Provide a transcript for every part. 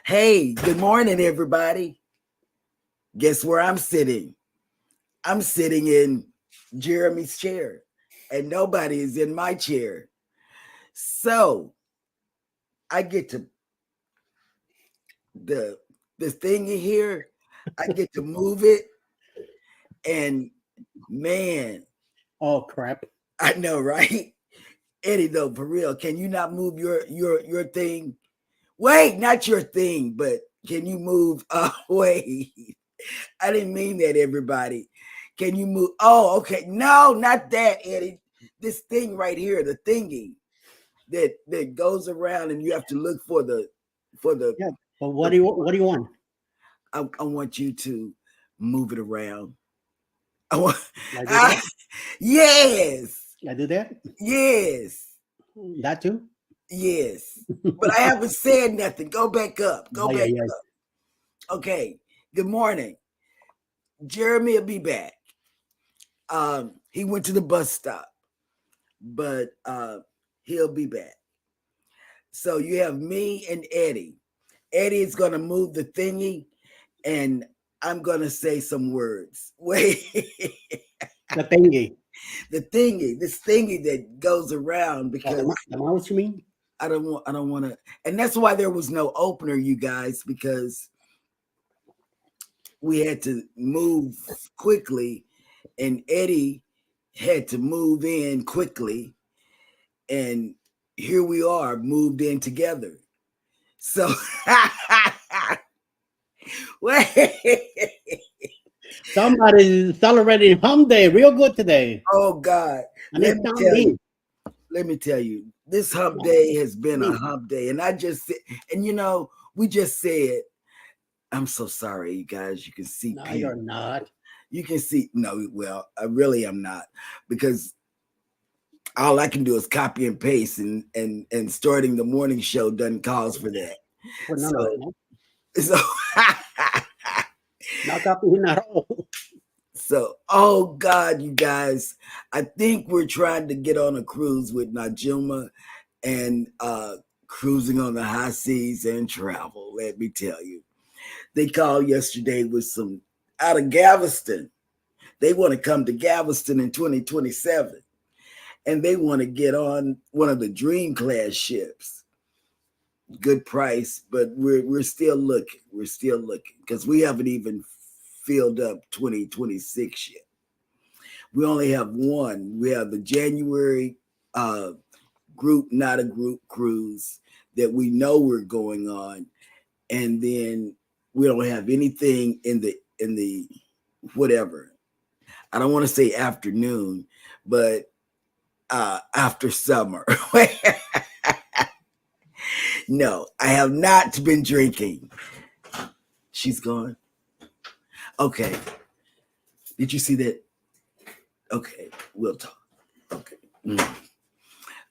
Hey, good morning, everybody. Guess where I'm sitting? I'm sitting in Jeremy's chair, and nobody is in my chair. So I get to the thing in here. I get to move it, and man, Oh crap! I know, right? Eddie, though, for real, can you not move your thing? Wait, not your thing, but can you move? Wait. I didn't mean that, everybody. Can you move? Oh, okay. No, not that, Eddie. This thing right here, the thingy that goes around, and you have to look for the. Yeah, but what do you want? I want you to move it around. I want. I do that. Yes, I do that. yes, That too. yes. But I haven't said nothing. Go back up. Go Oh, yeah, back yeah. up. Okay. Good morning. Jeremy will be back. He went to the bus stop, but he'll be back. So you have me and Eddie. Eddie is going to move the thingy, and I'm going to say some words. Wait, The thingy. the thingy, this thingy that goes around, Oh, because the mouse, you mean? I don't want to, and that's why there was no opener, you guys, because we had to move quickly, and Eddie had to move in quickly, and here we are, moved in together. So wait. Somebody's celebrating Hum Day real good today, Oh God. and Let it's me not tell me. you. Let me tell you. This hump day has been a Me. hump day. And I just said, and we just said, I'm so sorry, you guys. You can see No, Pete. you're not. You can see, no, well, I really am not, because all I can do is copy and paste, and starting the morning show doesn't cause for that. For none of it. So No, so not copying at all. So, oh God, you guys, I think we're trying to get on a cruise with Najuma, and cruising on the high seas and travel. Let me tell you, they called yesterday with some out of Galveston. They want to come to Galveston in 2027, and they want to get on one of the Dream class ships. Good price, but we're still looking. We're still looking, because we haven't even filled up 2026 yet. We only have one. We have the January group, not a group cruise that we know we're going on, and then we don't have anything in the whatever. I don't want to say afternoon, but after summer. No, I have not been drinking. She's gone. Okay. Did you see that? Okay, we'll talk. Okay.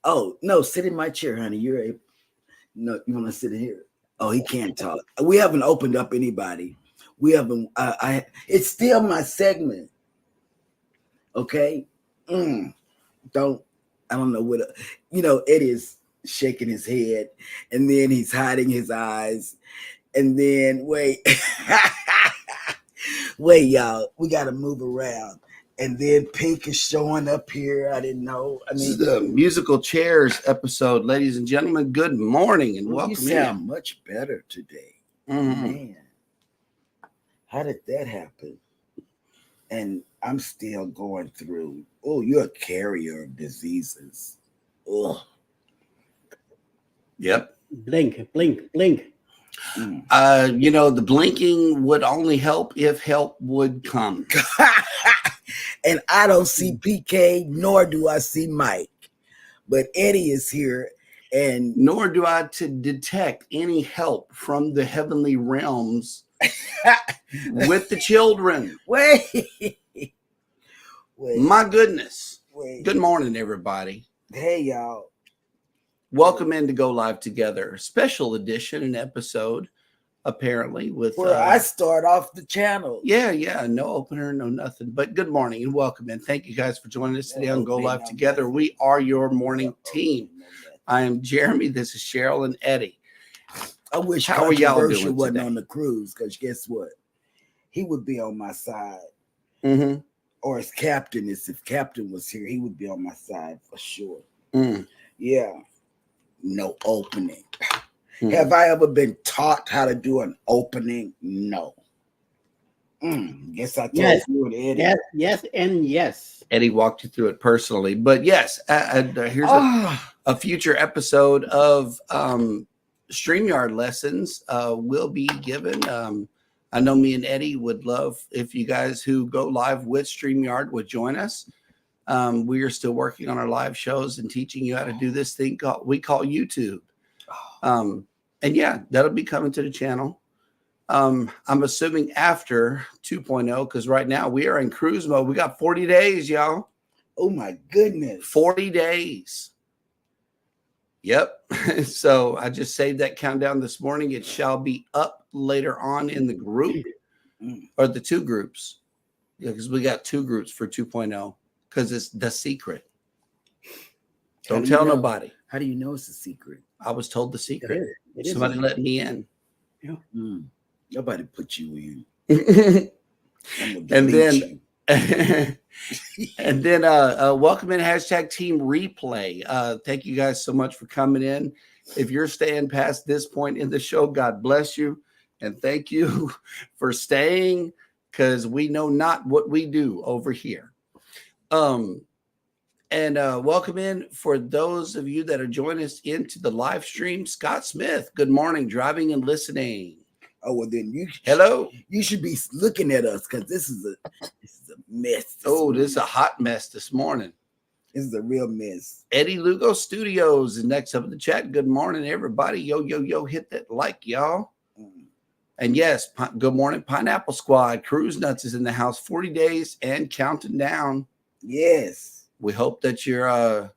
Oh no, sit in my chair, honey. No, you want to sit in here? Oh, he can't talk. We haven't opened up anybody. We haven't. It's still my segment. Okay. Don't. I don't know what. Eddie is shaking his head, and then he's hiding his eyes, and then wait, wait, y'all. We got to move around. And then Pink is showing up here. I didn't know. This is the musical chairs episode, ladies and gentlemen. Good morning and welcome. You sound much better today. Mm-hmm. Man, how did that happen? And I'm still going through. Oh, you're a carrier of diseases. Oh, Yep. Blink, blink, blink. The blinking would only help if help would come. And I don't see PK, nor do I see Mike. But Eddie is here, and nor do I to detect any help from the heavenly realms with the children. Wait. My goodness. Wait. Good morning, everybody. Hey, y'all. Welcome in to Go Live Together. Special edition, an episode, apparently, with where I start off the channel. Yeah. No opener, no nothing. But good morning and welcome in. Thank you guys for joining us today on Go Live Together. We are your morning team. I am Jeremy. This is Cheryl and Eddie. I wish How are y'all Controversial doing wasn't today? on the cruise, because guess what? He would be on my side. Mm-hmm. Or as Captain is, if Captain was here, he would be on my side for sure. Mm. Yeah. No opening. Mm. Have I ever been taught how to do an opening? No. Guess I told Yes. you and Eddie. Yes, yes, and yes. Eddie walked you through it personally, but yes, here's Ah, a future episode of StreamYard lessons will be given. I know me and Eddie would love if you guys who go live with StreamYard would join us. We are still working on our live shows and teaching you how to do this thing we call YouTube. And yeah, that'll be coming to the channel. I'm assuming after 2.0, because right now we are in cruise mode. We got 40 days, y'all. oh my goodness. 40 days. Yep. So I just saved that countdown this morning. It shall be up later on in the group or the two groups. Yeah, because we got two groups for 2.0 because it's the secret. Don't tell nobody. How do you know it's a secret? I was told the secret. It is Somebody let me in. Yeah. Nobody put you in. I'm And then you. and then welcome in hashtag team replay. Thank you guys so much for coming in. If you're staying past this point in the show, God bless you. And thank you for staying, because we know not what we do over here. And welcome in for those of you that are joining us into the live stream. Scott Smith, good morning, driving and listening. Oh, well, then Hello. You should be looking at us, because this is a mess. This is a hot mess this morning. This is a real mess. Eddie Lugo Studios is next up in the chat. Good morning, everybody. Yo, yo, yo, hit that like, y'all. And yes, good morning, Pineapple Squad. Cruise Nuts is in the house. 40 days and counting down. Yes. We hope that you're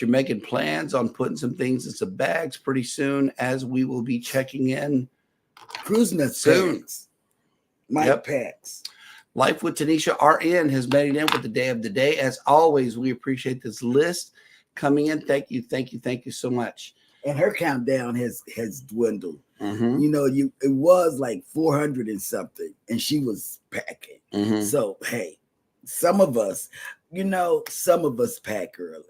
making plans on putting some things in some bags pretty soon, as we will be checking in Cruise Nuts soon. packs. Mike packs. Life with Tanisha RN has made it in with the day of the day. As always, we appreciate this list coming in. Thank you, thank you, thank you so much. And her countdown has dwindled. Mm-hmm. You know, it was like 400 and something, and she was packing. Mm-hmm. So hey, some of us pack early.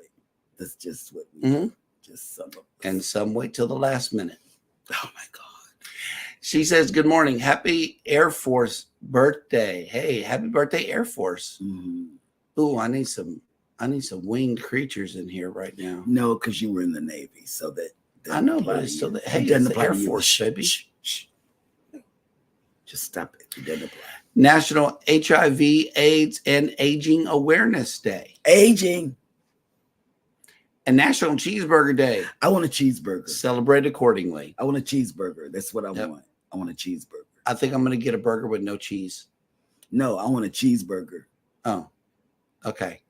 That's just what we do. Just some of us. And some wait till the last minute. Oh my God. She says, good morning. Happy Air Force birthday. Hey, happy birthday, Air Force. Ooh, I need some winged creatures in here right now. No, because you were in the Navy, so that I know, but it's still hey, it's the Air Force, baby. Shh. Just stop it. It doesn't apply. National HIV, AIDS, and Aging Awareness Day. Aging. And National Cheeseburger Day. I want a cheeseburger. Celebrate accordingly. I want a cheeseburger. That's what I want. I want a cheeseburger. I think I'm going to get a burger with no cheese. No, I want a cheeseburger. Oh, okay.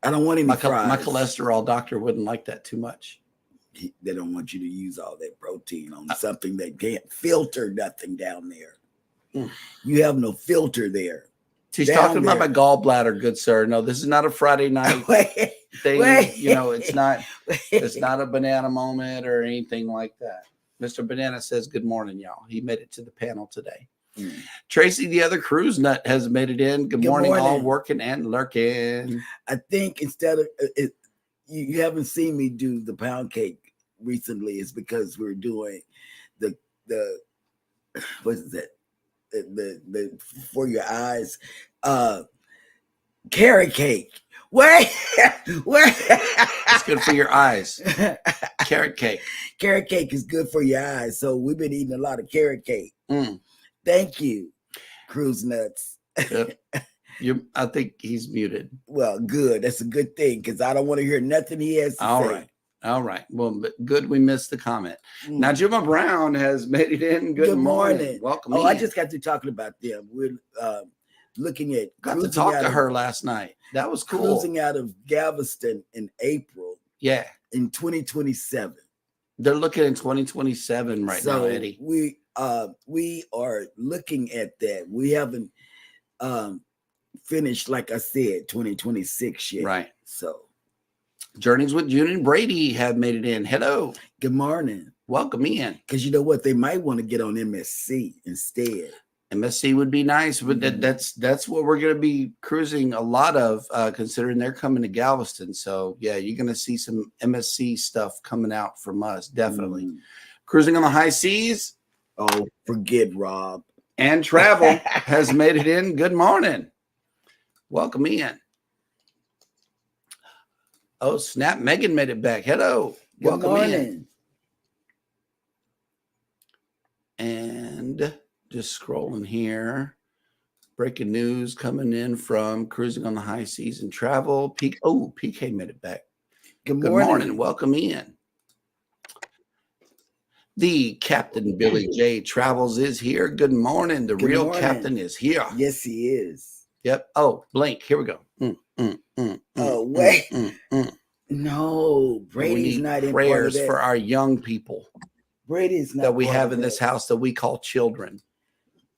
I don't want any fries. My cholesterol doctor wouldn't like that too much. They don't want you to use all that protein on something that can't filter nothing down there. You have no filter there. She's talking about my gallbladder, good sir. No, this is not a Friday night thing. You know, it's not a banana moment or anything like that. Mr. Banana says, good morning, y'all. He made it to the panel today. Tracy, the other cruise nut, has made it in. Good morning, all working and lurking. I think instead of you haven't seen me do the pound cake recently, is because we're doing the what is that? The for your eyes carrot cake. Wait. It's good for your eyes. Carrot cake. Carrot cake is good for your eyes. So we've been eating a lot of carrot cake. Thank you, Cruise Nuts. I think he's muted. Well, good. That's a good thing, because I don't want to hear nothing he has to say. All right. Well, good. We missed the comment. Now, Juma Brown has made it in. Good morning. Welcome. I just got to talking about them. We're looking at. Got to talk to her last night. That was cool. Cruising out of Galveston in April. Yeah. In 2027. They're looking in 2027 right now, Eddie. We are looking at that. We haven't finished, like I said, 2026 yet. Right. So. Journeys with June and Brady have made it in. Hello. Good morning. Welcome in. Because you know what? They might want to get on MSC instead. MSC would be nice, but that's what we're going to be cruising a lot of, considering they're coming to Galveston. So yeah, you're going to see some MSC stuff coming out from us, definitely. Cruising on the high seas. Oh, forget Rob. And travel has made it in. Good morning. Welcome in. Oh, snap. Megan made it back. Hello. Welcome in. And just scrolling here. Breaking news coming in from Cruising on the High Seas and Travel. PK made it back. Good morning. Welcome in. The Captain Billy J Travels is here. Good morning. The real captain is here. Yes, he is. Yep. Oh, blink. Here we go. Wait. No, Brady's not in prayers part of that. for our young people. Brady's not that we have in this house that we call children,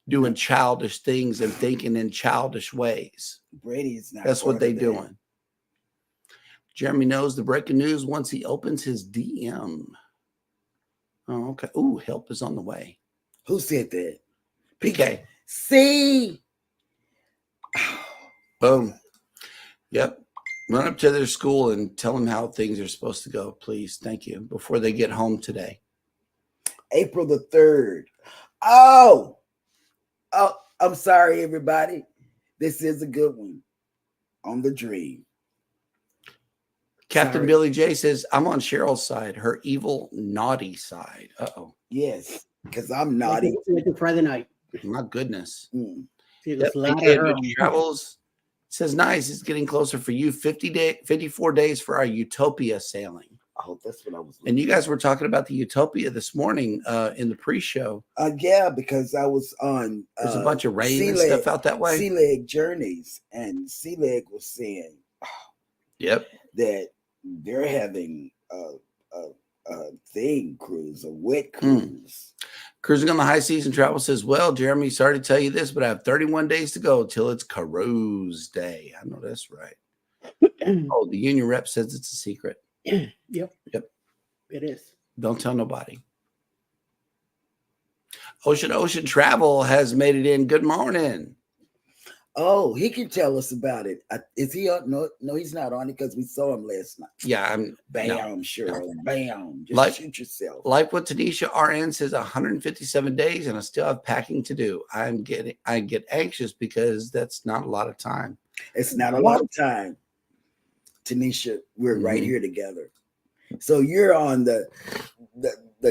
doing childish things and thinking in childish ways. Brady's not. That's what they're doing. Jeremy knows the breaking news once he opens his DM. Oh, okay. Ooh, help is on the way. Who said that? PK. See? Boom. Yep. Run up to their school and tell them how things are supposed to go, please. Thank you. Before they get home today. April the 3rd. Oh, I'm sorry, everybody. This is a good one. On the dream. Captain Billy J says, I'm on Cheryl's side, her evil, naughty side. Uh-oh. Yes, because I'm naughty. Friday night. My goodness. Yep. Travels says, nice. It's getting closer for you. 54 days for our Utopia sailing. Oh, that's what I was looking. And you guys were talking about the Utopia this morning in the pre-show. Yeah, because I was on there's a bunch of rain and stuff out that way. Sea Leg Journeys, and Sea Leg was saying that they're having a thing cruise, a wet cruise. Cruising on the High Seas and Travel says, well, Jeremy, sorry to tell you this, but I have 31 days to go till it's Cruise Day. I know that's right. Oh, the union rep says it's a secret. Yep. It is. Don't tell nobody. Ocean Travel has made it in. Good morning. Oh, he can tell us about it. Is he on? No, he's not on it because we saw him last night. Yeah, Bam, Cheryl. Bam. Just shoot yourself. Like what Tanisha RN says, 157 days, and I still have packing to do. I get anxious because that's not a lot of time. It's not a lot of time. Tanisha, we're right here together. So you're on the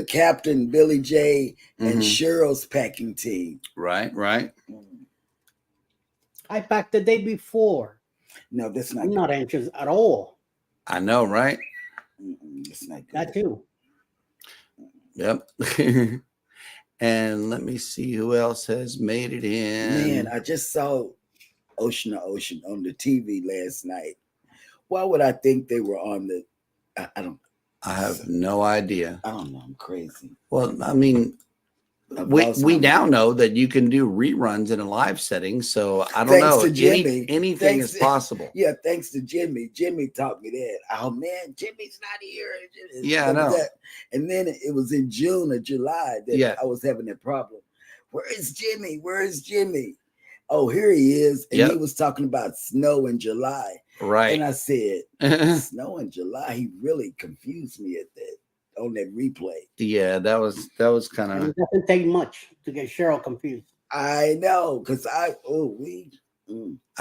Captain Billy J and Cheryl's packing team. Right. I packed the day before. No, that's not. I'm not anxious at all. I know, right? It's not good. That too. Yep. And let me see who else has made it in. Man, I just saw Ocean to Ocean on the TV last night. Why would I think they were on the? I don't. I have no idea. I don't know. I'm crazy. Well, I mean, we now know that you can do reruns in a live setting. So I don't know. Anything is possible. Yeah, thanks to Jimmy. Jimmy taught me that. Oh man, Jimmy's not here. Yeah, I know. And then it was in June or July that I was having that problem. Where is Jimmy? Where is Jimmy? Oh, here he is. And he was talking about snow in July. Right. And I said, snow in July. He really confused me at that on that replay. Yeah, that was kind of. It doesn't take much to get Cheryl confused. I know, because I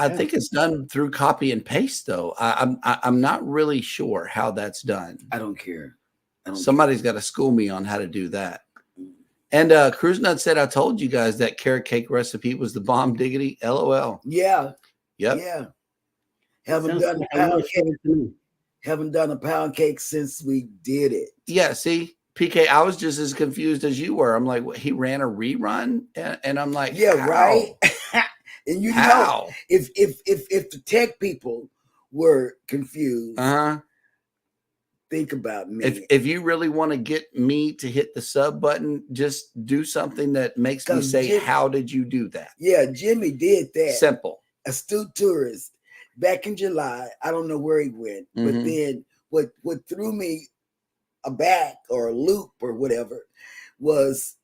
think it's done through copy and paste though. I'm not really sure how that's done. I don't care. Somebody's got to school me on how to do that. And Cruise Nut said, I told you guys that carrot cake recipe was the bomb diggity. LOL. Yeah. Yep. Yeah. Haven't done a pound cake since we did it. Yeah. See, PK, I was just as confused as you were. I'm like, what, he ran a rerun? And I'm like, yeah, how? Right. And you know, if the tech people were confused, think about me. If you really want to get me to hit the sub button, just do something that makes me say, how did you do that? Yeah, Jimmy did that. Simple. Astute tourist. Back in July, I don't know where he went, but then what threw me a back or a loop or whatever, was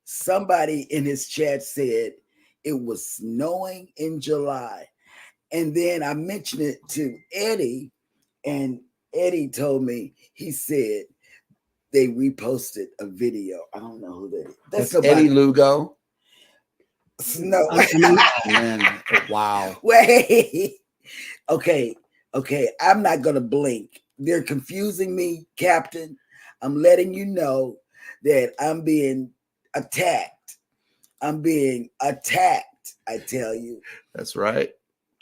somebody in his chat said it was snowing in July. And then I mentioned it to Eddie, and Eddie told me, he said they reposted a video. I don't know who that is. That's Eddie Lugo. Snow. Man, wow. Wait. Okay. I'm not going to blink. They're confusing me, Captain. I'm letting you know that I'm being attacked. I tell you. That's right.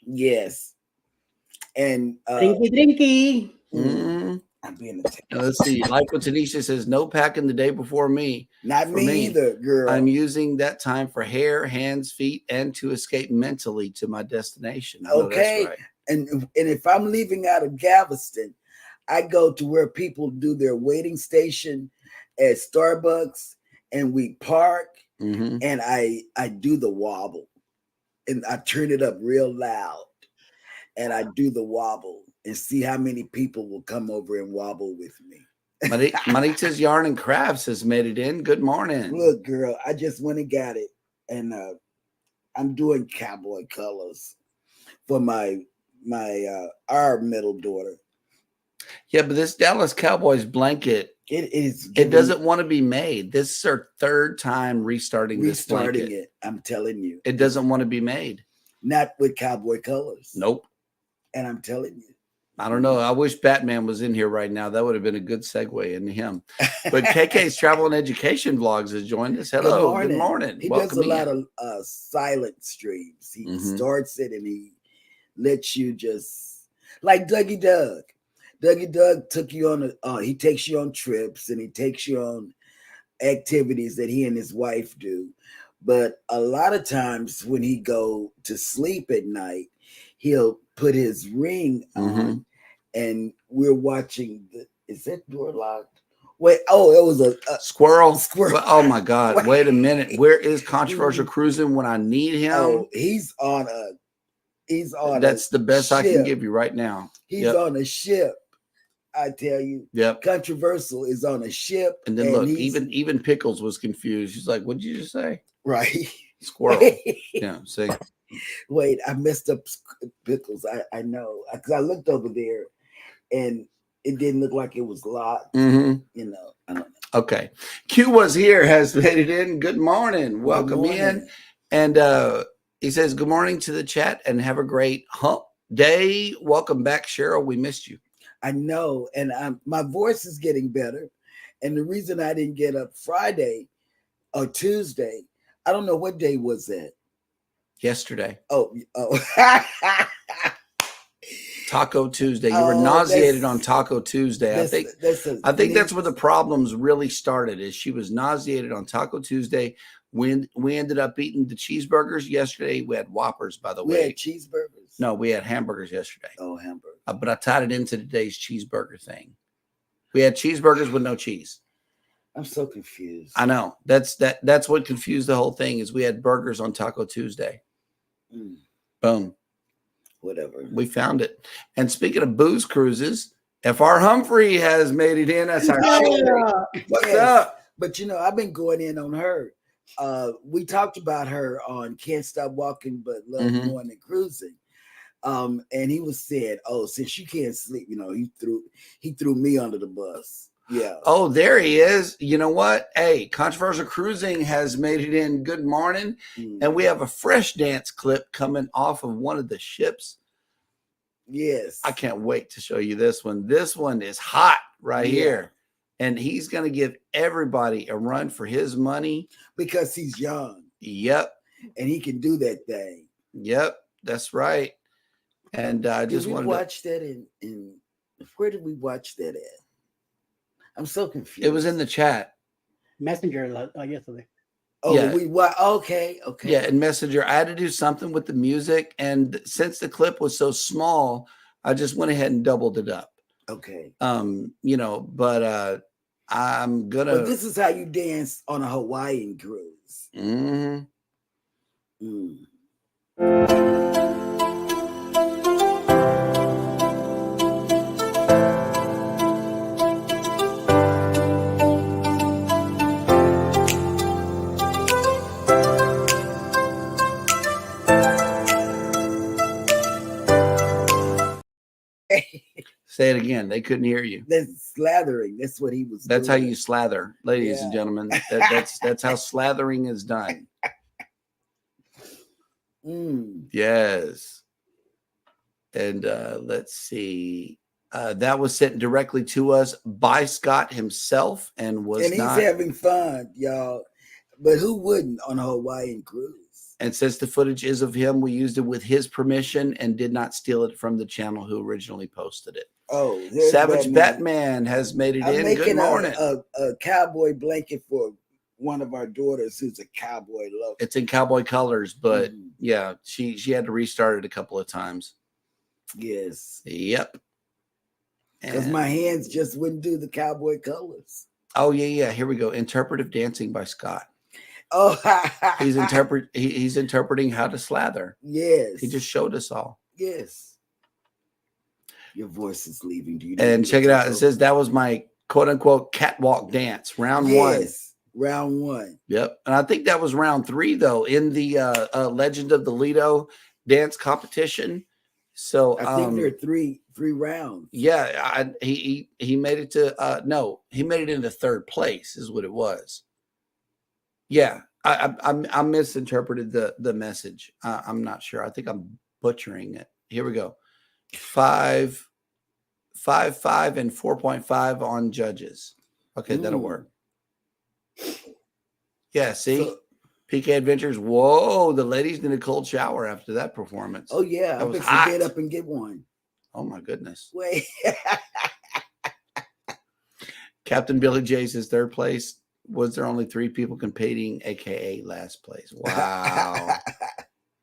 Yes. And drinky. I'm being attacked. Let's see. Like what Tanisha says, no packing the day before me. Not for me either, girl. I'm using that time for hair, hands, feet, and to escape mentally to my destination. Okay. That's right. And if I'm leaving out of Galveston, I go to where people do their waiting station at Starbucks, and we park, and I do the wobble, and I turn it up real loud, and I do the wobble and see how many people will come over and wobble with me. Manita's Yarn and Crafts has made it in. Good morning. Look, girl, I just went and got it, and I'm doing cowboy colors for our middle daughter. Yeah, but this Dallas Cowboys blanket, it doesn't want to be made. This is our third time restarting this blanket. It. I'm telling you, it doesn't want to be made. Not with cowboy colors. Nope. And I'm telling you, I don't know. I wish Batman was in here right now. That would have been a good segue into him. But KK's Travel and Education Vlogs has joined us. Hello. Good morning. He does a lot of silent streams. He starts it and he lets you just, like Dougie Doug. Dougie Doug took you on he takes you on trips and he takes you on activities that he and his wife do. But a lot of times when he go to sleep at night, he'll put his ring on and we're watching is that door locked? Wait, it was a squirrel. Well, oh my God. Wait a minute. Where is Controversial Cruising when I need him? Oh, he's on that's the best I can give you right now. He's on a ship. I tell you. Yep. Controversial is on a ship. And then look, even Pickles was confused. She's like, what did you just say? Right. Squirrel. Yeah. See. Wait, I messed up Pickles. I know. Because I looked over there and it didn't look like it was locked. You know, I don't know. Okay. Q was here, has made it in. Good morning. Welcome in. And he says, good morning to the chat and have a great hump day. Welcome back, Cheryl. We missed you. I know. And my voice is getting better. And the reason I didn't get up Friday or Tuesday, I don't know what day was that. Yesterday. Oh. Taco Tuesday. You were nauseated on Taco Tuesday. I think that's where the problems really started. Is she was nauseated on Taco Tuesday. We ended up eating the cheeseburgers yesterday. We had Whoppers, by the way. We had cheeseburgers. No, we had hamburgers yesterday. Oh, hamburgers. But I tied it into today's cheeseburger thing. We had cheeseburgers with no cheese. I'm so confused. I know. That's what confused the whole thing. Is we had burgers on Taco Tuesday. Boom. Whatever. We found it. And speaking of booze cruises, FR Humphrey has made it in. That's our What's up? But you know, I've been going in on her. We talked about her on Can't Stop Walking But Love Going and Cruising. And he was saying, oh, since you can't sleep, you know, he threw me under the bus. Yeah. Oh, there he is. You know what? Hey, Controversial Cruising has made it in. Good morning. And we have a fresh dance clip coming off of one of the ships. Yes. I can't wait to show you this one. This one is hot right here. And he's going to give everybody a run for his money. Because he's young. Yep. And he can do that thing. Yep. That's right. And I just wanted to watch that in where did we watch that at? I'm so confused. It was in the chat. Messenger yesterday. Oh, yeah. Okay. Yeah, in Messenger. I had to do something with the music. And since the clip was so small, I just went ahead and doubled it up. Okay. You know, but I'm gonna. But this is how you dance on a Hawaiian cruise. Say it again. They couldn't hear you. That's slathering. That's what he was That's doing. how you slather, ladies and gentlemen. That's how slathering is done. Yes. And let's see. That was sent directly to us by Scott himself and he's having fun, y'all. But who wouldn't on a Hawaiian cruise? And since the footage is of him, we used it with his permission and did not steal it from the channel who originally posted it. Oh, Savage Batman has made it in. Good morning. A cowboy blanket for one of our daughters who's a cowboy lover. It's in cowboy colors, but yeah, she had to restart it a couple of times. Yes. Yep. Because my hands just wouldn't do the cowboy colors. Oh, yeah. Here we go. Interpretive dancing by Scott. Oh, he's interpreting how to slather. Yes. He just showed us all. Yes. Your voice is leaving. Do you and check it out. It says that was my quote unquote catwalk dance, round one. Round one. Yep. And I think that was round 3, though, in the Legend of the Lido dance competition. So I think there are three rounds. Yeah, he made it to no, he made it into 3rd place is what it was. Yeah, I misinterpreted the message. I'm not sure. I think I'm butchering it. Here we go. 5, 5, and 4.5 on judges. Okay, that'll work. Yeah, see? PK Adventures. Whoa, the ladies need a cold shower after that performance. Oh, yeah. I bet you get up and get one. Oh, my goodness. Wait. Captain Billy J says 3rd place. Was there only 3 people competing, a.k.a. last place? Wow.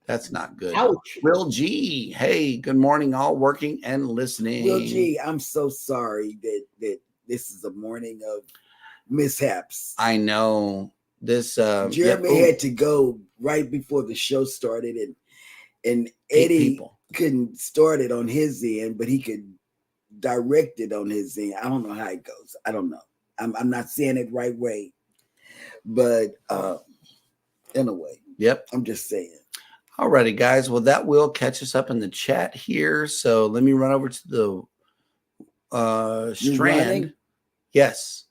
That's not good. Ouch. Will G. Hey, good morning, all working and listening. Will G, I'm so sorry that this is a morning of mishaps. I know. This Jeremy had to go right before the show started, and Eddie couldn't start it on his end, but he could direct it on his end. I don't know how it goes. I don't know. I'm not saying it right way, but anyway. Yep. I'm just saying. All righty, guys. Well, that will catch us up in the chat here. So let me run over to the Strand. Yes.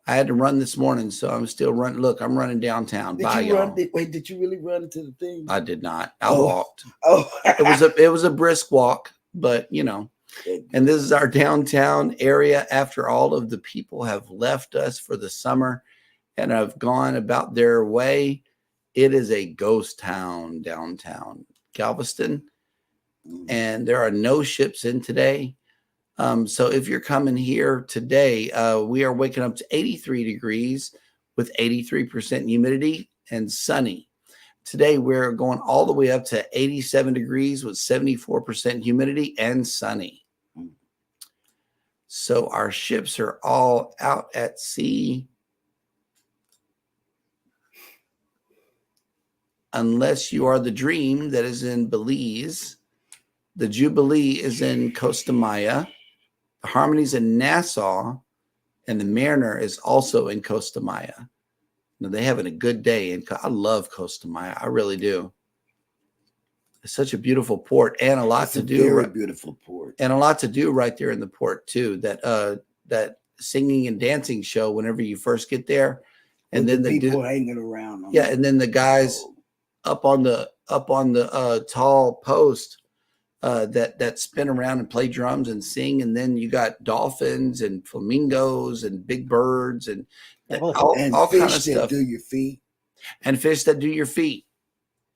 I had to run this morning, so I'm still running. Look, I'm running downtown. Did you really run to the thing? I did not. I walked. Oh, it was a brisk walk, but you know. And this is our downtown area after all of the people have left us for the summer and have gone about their way. It is a ghost town downtown Galveston, and there are no ships in today. So if you're coming here today, we are waking up to 83 degrees with 83% humidity and sunny. Today, we're going all the way up to 87 degrees with 74% humidity and sunny. So our ships are all out at sea. Unless you are the Dream that is in Belize. The Jubilee is in Costa Maya. The Harmony's in Nassau, and the Mariner is also in Costa Maya. Now, they're having a good day, and I love Costa Maya. I really do. It's such a beautiful port, and a lot to do. Very beautiful port, and a lot to do right there in the port too. That singing and dancing show whenever you first get there, and then the people hanging around. Yeah, and then the guys up on the tall post. That spin around and play drums and sing, and then you got dolphins and flamingos and big birds and all kind of stuff. Do your feet and fish that do your feet.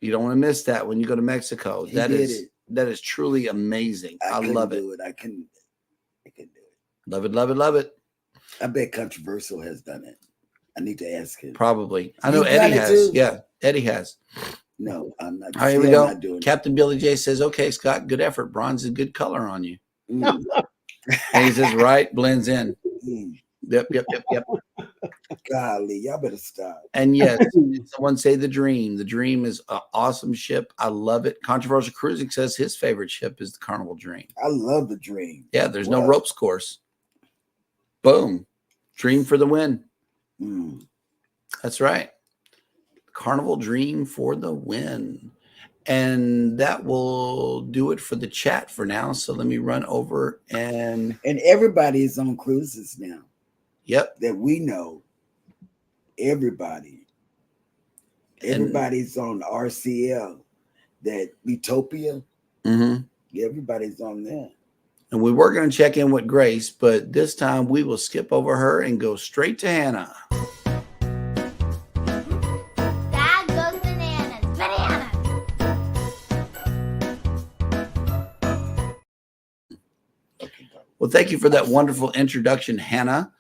You don't want to miss that when you go to Mexico. That is truly amazing. I love it. I can do it. Love it, love it, love it. I bet Controversial has done it. I need to ask him. Probably. I know Eddie has. Yeah, Eddie has. No, I'm not. All right, here we go. Captain Billy J says, "Okay, Scott, good effort. Bronze is a good color on you." And he says, "Right, blends in." Yep. Golly, y'all better stop. And yes, someone say the Dream. The Dream is an awesome ship. I love it. Controversial Cruising says his favorite ship is the Carnival Dream. I love the Dream. Yeah, there's no ropes course. Boom, Dream for the win. That's right. Carnival Dream for the win. And that will do it for the chat for now. So let me run over and everybody is on cruises now. Yep. That we know. Everybody's on RCL. That Utopia. Mm-hmm. Everybody's on there. And we were going to check in with Grace, but this time we will skip over her and go straight to Hannah. Dad goes bananas. Bananas. Well, thank you for that wonderful introduction, Hannah.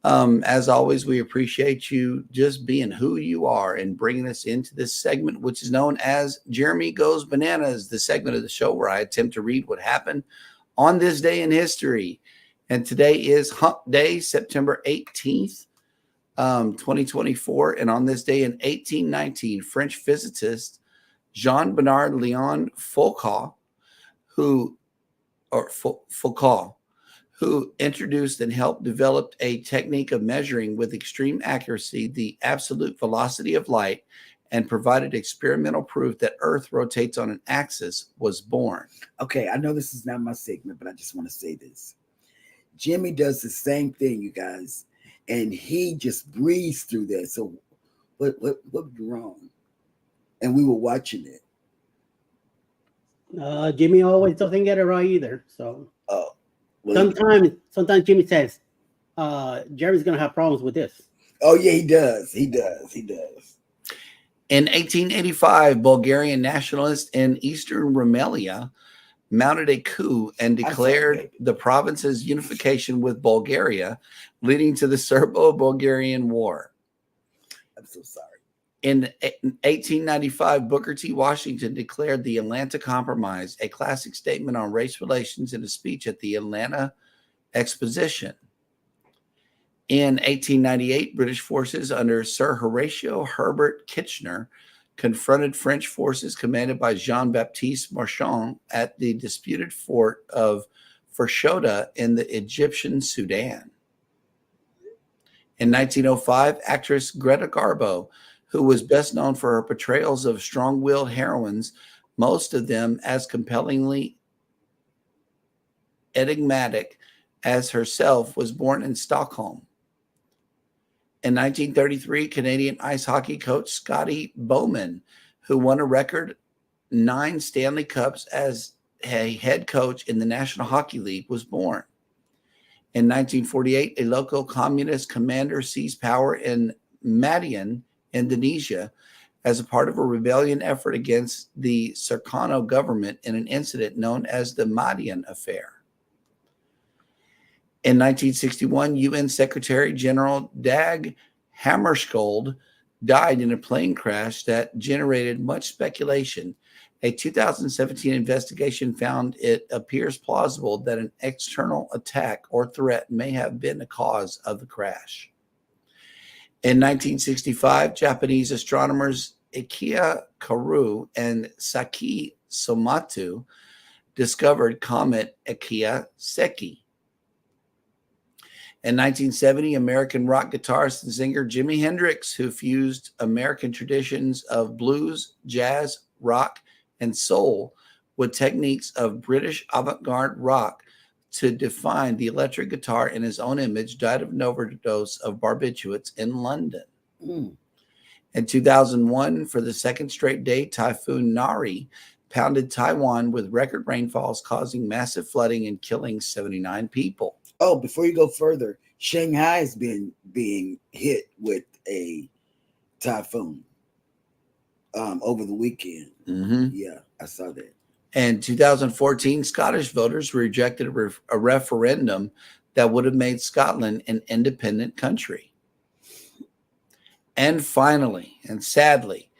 As always, we appreciate you just being who you are and bringing us into this segment, which is known as Jeremy Goes Bananas, the segment of the show where I attempt to read what happened on this day in history. And today is Hump Day, September 18th, 2024. And on this day in 1819, French physicist Jean-Bernard Léon Foucault, who introduced and helped develop a technique of measuring with extreme accuracy the absolute velocity of light and provided experimental proof that Earth rotates on an axis, was born. Okay, I know this is not my segment, but I just want to say this. Jimmy does the same thing, you guys, and he just breezed through that. So what was wrong? And we were watching it. Jimmy always doesn't get it right either. So well, sometimes Jimmy says, Jerry's gonna have problems with this. Oh yeah, he does. In 1885, Bulgarian nationalists in Eastern Rumelia mounted a coup and declared the province's unification with Bulgaria, leading to the Serbo-Bulgarian War. I'm so sorry. In 1895, Booker T. Washington declared the Atlanta Compromise, a classic statement on race relations, in a speech at the Atlanta Exposition. In 1898, British forces under Sir Horatio Herbert Kitchener confronted French forces commanded by Jean-Baptiste Marchand at the disputed fort of Fershota in the Egyptian Sudan. In 1905, actress Greta Garbo, who was best known for her portrayals of strong-willed heroines, most of them as compellingly enigmatic as herself, was born in Stockholm. In 1933, Canadian ice hockey coach Scotty Bowman, who won a record 9 Stanley Cups as a head coach in the National Hockey League, was born. In 1948, a local communist commander seized power in Madiun, Indonesia, as a part of a rebellion effort against the Sukarno government in an incident known as the Madiun Affair. In 1961, UN Secretary General Dag Hammarskjöld died in a plane crash that generated much speculation. A 2017 investigation found it appears plausible that an external attack or threat may have been the cause of the crash. In 1965, Japanese astronomers Ikia Karu and Saki Somatsu discovered comet Ikia Seki. In 1970, American rock guitarist and singer Jimi Hendrix, who fused American traditions of blues, jazz, rock, and soul with techniques of British avant-garde rock to define the electric guitar in his own image, died of an overdose of barbiturates in London. In 2001, for the second straight day, Typhoon Nari pounded Taiwan with record rainfalls, causing massive flooding and killing 79 people. Oh, before you go further, Shanghai has been being hit with a typhoon over the weekend. Mm-hmm. Yeah, I saw that. In 2014, Scottish voters rejected a referendum that would have made Scotland an independent country. And finally, and sadly,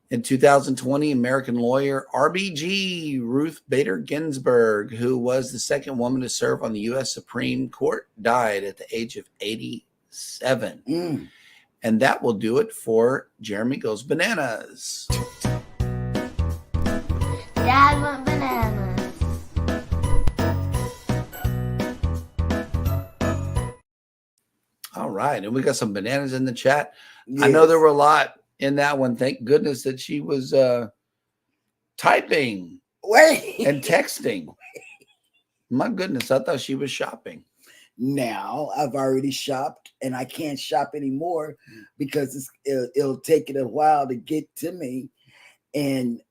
in 2020, American lawyer RBG Ruth Bader Ginsburg, who was the second woman to serve on the U.S. Supreme Court, died at the age of 87. And that will do it for Jeremy Goes Bananas. Dad went bananas. All right. And we got some bananas in the chat. Yes. I know there were a lot in that one. Thank goodness that she was typing Wait. and texting. My goodness, I thought she was shopping. Now I've already shopped and I can't shop anymore because it'll take it a while to get to me, and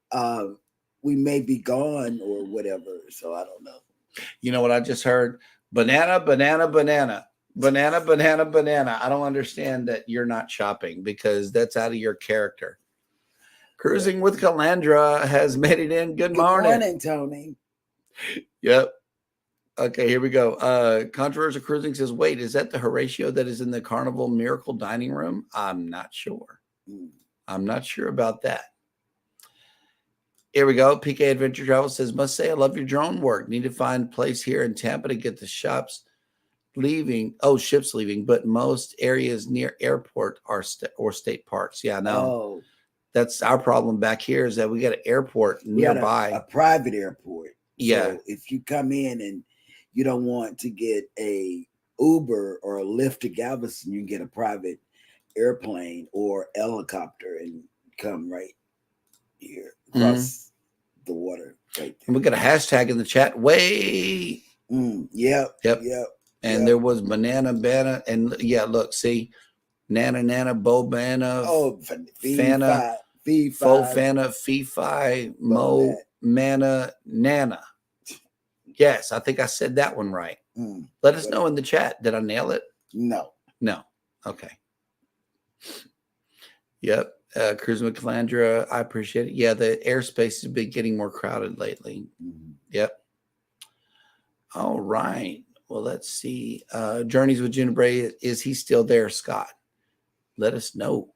we may be gone or whatever. So I don't know. You know what I just heard? Banana, banana, banana. Banana, banana, banana. I don't understand that you're not shopping because that's out of your character. Cruising with Calandra has made it in. Good morning. Good morning, Tony. Yep. Okay, here we go. Controversial Cruising says, wait, is that the Horatio that is in the Carnival Miracle Dining Room? I'm not sure. I'm not sure about that. Here we go. PK Adventure Travel says, must say I love your drone work. Need to find place here in Tampa to get the shops leaving. Oh, ships leaving, but most areas near airport are or state parks. Yeah, no. Oh, that's our problem back here is that we got an airport nearby. A private airport. Yeah. So if you come in and you don't want to get a Uber or a Lyft to Galveston, you can get a private airplane or helicopter and come right here across the water. Right there. And we got a hashtag in the chat. Wait. Yep. And there was banana, and yeah, look, see, nana, bobana, fana, fo fana, fee-fi, mo, mana, nana. Yes, I think I said that one right. Let us know in the chat. Did I nail it? No. Okay. Yep. Cruising with Calandra. I appreciate it. Yeah, the airspace has been getting more crowded lately. Yep. All right. Well, let's see. Journeys with Junibray. Is he still there, Scott? Let us know.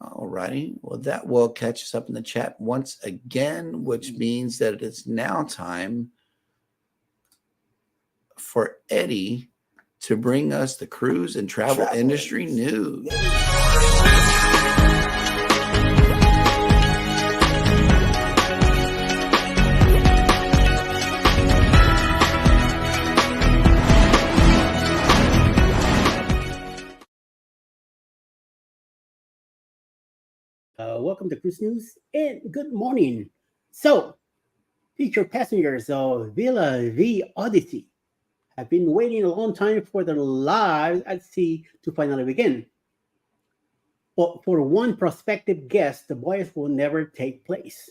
All righty. Well, that will catch us up in the chat once again, which means that it is now time for Eddie to bring us the cruise and travel industry news. Welcome to Cruise News and good morning. So, featured passengers of Villa V Odyssey have been waiting a long time for their lives at sea to finally begin. But for one prospective guest, the voyage will never take place.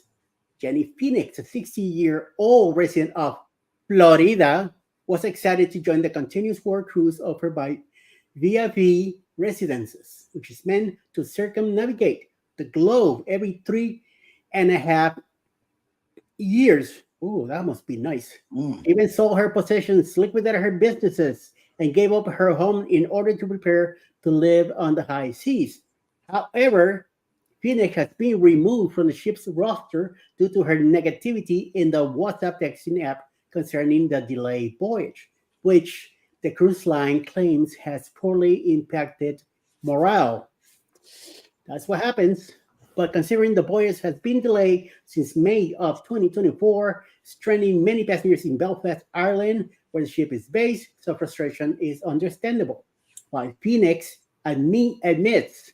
Jenny Phoenix, a 60-year-old resident of Florida, was excited to join the continuous world cruise offered by Via V Residences, which is meant to circumnavigate the globe every 3.5 years. Oh, that must be nice. Even sold her possessions, liquidated her businesses, and gave up her home in order to prepare to live on the high seas. However, Phoenix has been removed from the ship's roster due to her negativity in the WhatsApp texting app concerning the delayed voyage, which the cruise line claims has poorly impacted morale. That's what happens. But considering the voyage has been delayed since May of 2024, stranding many passengers in Belfast, Ireland, where the ship is based, so frustration is understandable. While Phoenix admits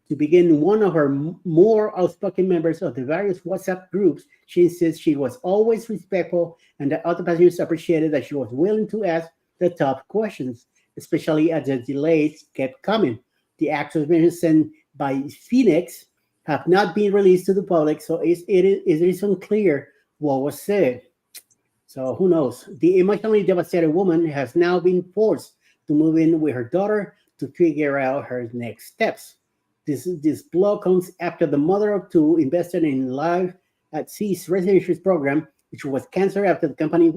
to begin one of her more outspoken members of the various WhatsApp groups, she insists she was always respectful and that other passengers appreciated that she was willing to ask the tough questions, especially as the delays kept coming. The actual messages sent by Phoenix have not been released to the public, so it is unclear what was said. So who knows? The emotionally devastated woman has now been forced to move in with her daughter to figure out her next steps. This blow comes after the mother of two invested in Live at Sea's residential program, which was canceled after the company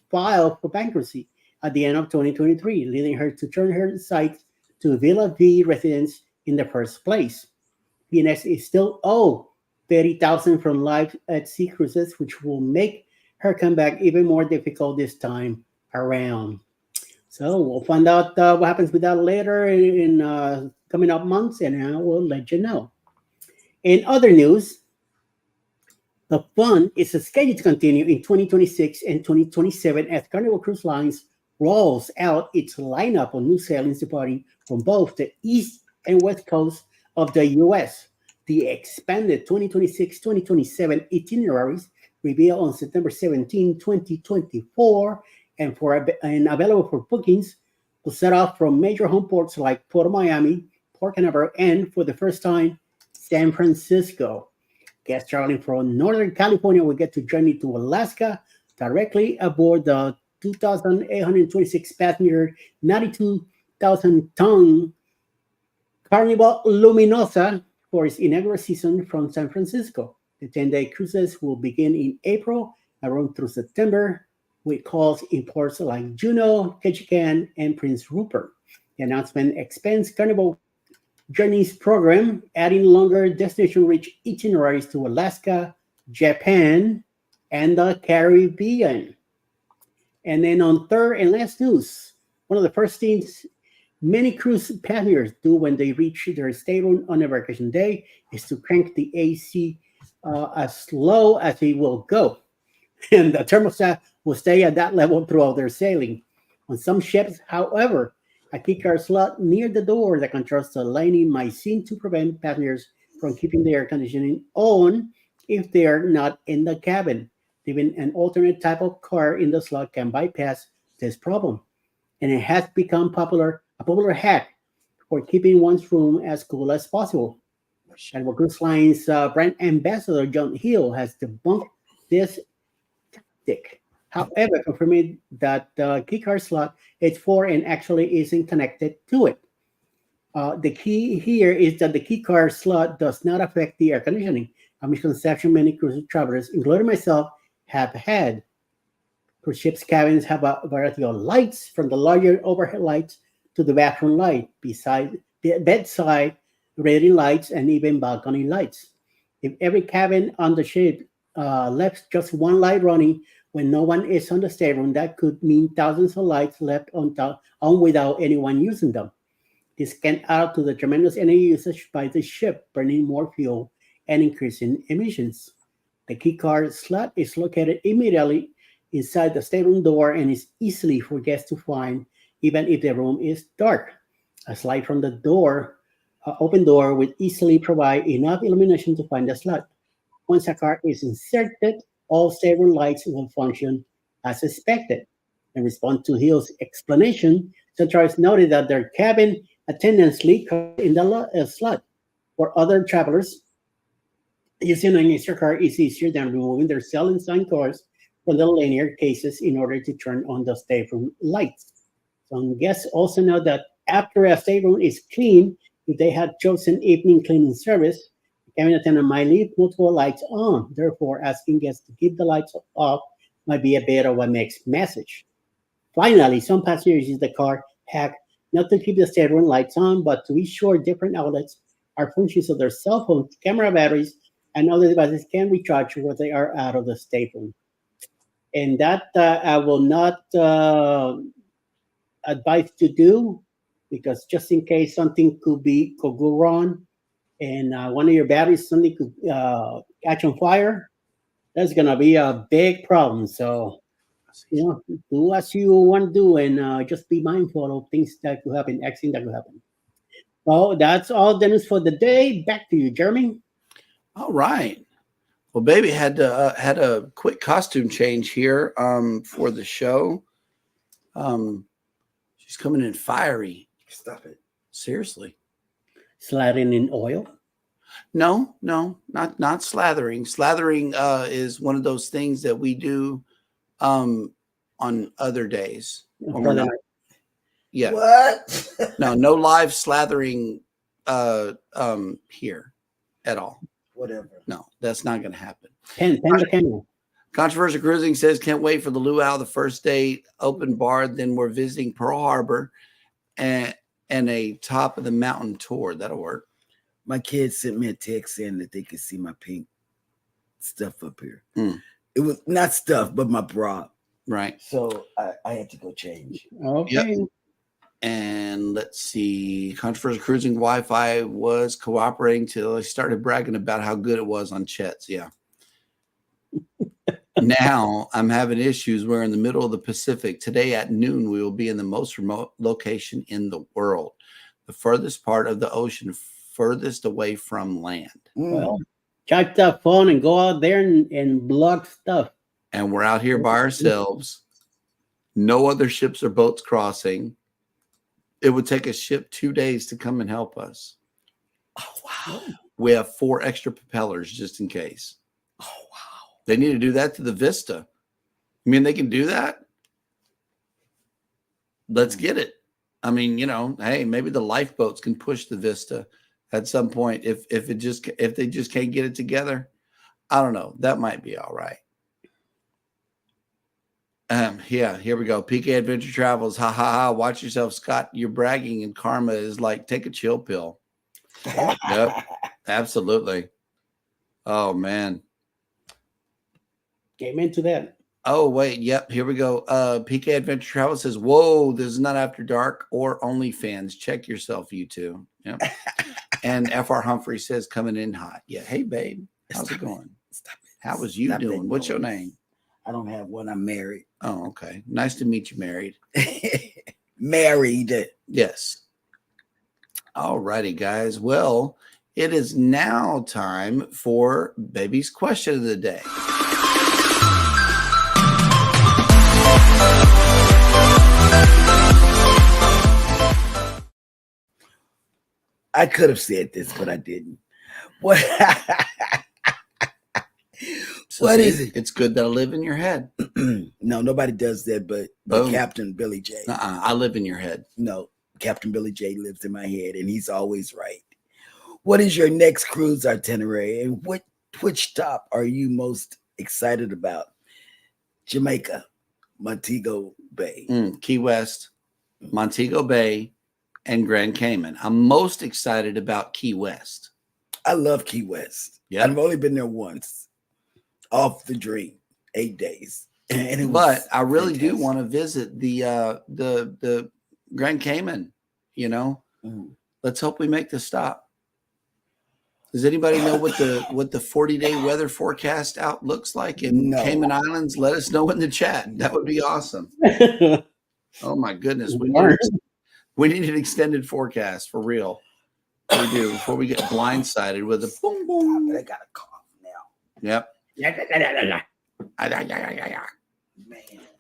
filed for bankruptcy at the end of 2023, leading her to turn her sights to Villa V residence in the first place. Phoenix is still owed $30,000 from Live at Sea cruises, which will make her comeback even more difficult this time around. So we'll find out what happens with that later in coming up months, and I will let you know. In other news, the fun is scheduled to continue in 2026 and 2027 as Carnival Cruise Lines rolls out its lineup of new sailings departing from both the East and West Coast of the U.S. The expanded 2026-2027 itineraries revealed on September 17, 2024, and available for bookings to set off from major home ports like Port Miami, Port Canaveral, and for the first time, San Francisco. Guests traveling from Northern California will get to journey to Alaska directly aboard the 2,826 passenger, 92,000-ton Carnival Luminosa for its inaugural season from San Francisco. The 10-day cruises will begin in April and run through September, with calls in ports like Juneau, Ketchikan, and Prince Rupert. The announcement expands Carnival Journeys program, adding longer destination-rich itineraries to Alaska, Japan, and the Caribbean. And then on third and last news, one of the first things many cruise passengers do when they reach their stateroom on a vacation day is to crank the AC as low as it will go. And the thermostat will stay at that level throughout their sailing. On some ships, however, a keycard slot near the door that controls the lining might seem to prevent passengers from keeping the air conditioning on if they are not in the cabin. Even an alternate type of card in the slot can bypass this problem, and it has become a popular hack for keeping one's room as cool as possible. And Cruise Line's brand ambassador John Hill has debunked this tactic. However, confirming that the keycard slot is for and actually isn't connected to it. The key here is that the keycard slot does not affect the air conditioning, a misconception many cruise travelers, including myself, have had. Cruise ships' cabins have a variety of lights, from the larger overhead lights to the bathroom light, beside the bedside reading lights, and even balcony lights. If every cabin on the ship left just one light running when no one is on the stateroom, that could mean thousands of lights left on without anyone using them. This can add up to the tremendous energy usage by the ship, burning more fuel and increasing emissions. The keycard slot is located immediately inside the stateroom door and is easily for guests to find, even if the room is dark. A slide from the door, open door, would easily provide enough illumination to find the slot. Once a card is inserted, all stateroom lights will function as expected. In response to Hill's explanation, Centralis noted that their cabin attendants leave cards in the slot. For other travelers, using an extra card is easier than removing their cell and sign cards from the linear cases in order to turn on the stateroom lights. Some guests also know that after a stateroom is clean, if they had chosen evening cleaning service, the cabin attendant might leave multiple lights on. Therefore, asking guests to keep the lights off might be a bit of a mixed message. Finally, some passengers use the card hack not to keep the stateroom lights on, but to be sure different outlets are functions of their cell phones, camera batteries, and other devices can recharge when they are out of the stateroom. And that I will not advise to do, because just in case something could go wrong, and one of your batteries suddenly could catch on fire, that's gonna be a big problem. So, do as you want to do, and just be mindful of things that could happen, accidents that could happen. Well, that's all the news for the day. Back to you, Jeremy. All right. Well, baby had a quick costume change here for the show. She's coming in fiery. Stop it. Seriously. Slathering in oil? No, not slathering. Slathering is one of those things that we do on other days. When we're not, yeah. What? No live slathering here at all. Whatever. No, that's not going to happen. Pen the camera. Controversial Cruising says, can't wait for the luau, the first day open bar. Then we're visiting Pearl Harbor and a top of the mountain tour. That'll work. My kids sent me a text saying that they could see my pink stuff up here. It was not stuff, but my bra. Right. So I had to go change. Okay. Yep. And let's see. Controversial Cruising Wi-Fi was cooperating till I started bragging about how good it was on Chet's. Yeah. Now I'm having issues. We're in the middle of the Pacific. Today at noon, we will be in the most remote location in the world, the furthest part of the ocean furthest away from land. Well, charge that phone and go out there and block stuff. And we're out here by ourselves. No other ships or boats crossing. It would take a ship 2 days to come and help us. Oh, wow. We have 4 extra propellers just in case. Oh, wow. They need to do that to the Vista. I mean, they can do that. Let's get it. I mean, you know, hey, maybe the lifeboats can push the Vista at some point if they just can't get it together. I don't know. That might be all right. Yeah, here we go. PK Adventure Travels. Ha ha ha. Watch yourself, Scott. You're bragging, and karma is like, take a chill pill. Yep, absolutely. Oh man. Came into that. Oh wait, yep. Here we go. PK Adventure Travel says, "Whoa, this is not After Dark or OnlyFans. Check yourself, you two." Yep. And FR Humphrey says, "Coming in hot." Yeah. Hey, babe, how's it going? Stop it. How was you doing? What's your name? I don't have one. I'm married. Oh, okay. Nice to meet you. Married. Married. Yes. All righty, guys. Well, it is now time for Baby's question of the day. I could have said this, but I didn't. What? What is it? It's good that I live in your head. No, nobody does that, but Captain Billy J. I live in your head. No, Captain Billy J lives in my head, and he's always right. What is your next cruise itinerary, and which stop are you most excited about? Jamaica, Montego Bay. Key West, Montego Bay, and Grand Cayman. I'm most excited about Key West. I love Key West. Yeah, I've only been there once. Off the dream, 8 days. And but I really do want to visit the Grand Cayman, you know. Let's hope we make the stop. Does anybody know what the 40-day weather forecast out looks like in Cayman Islands? Let us know in the chat. That would be awesome. Oh my goodness. We need an extended forecast for real. We do, before we get blindsided with a boom boom. I got a cough now. Yep. Man.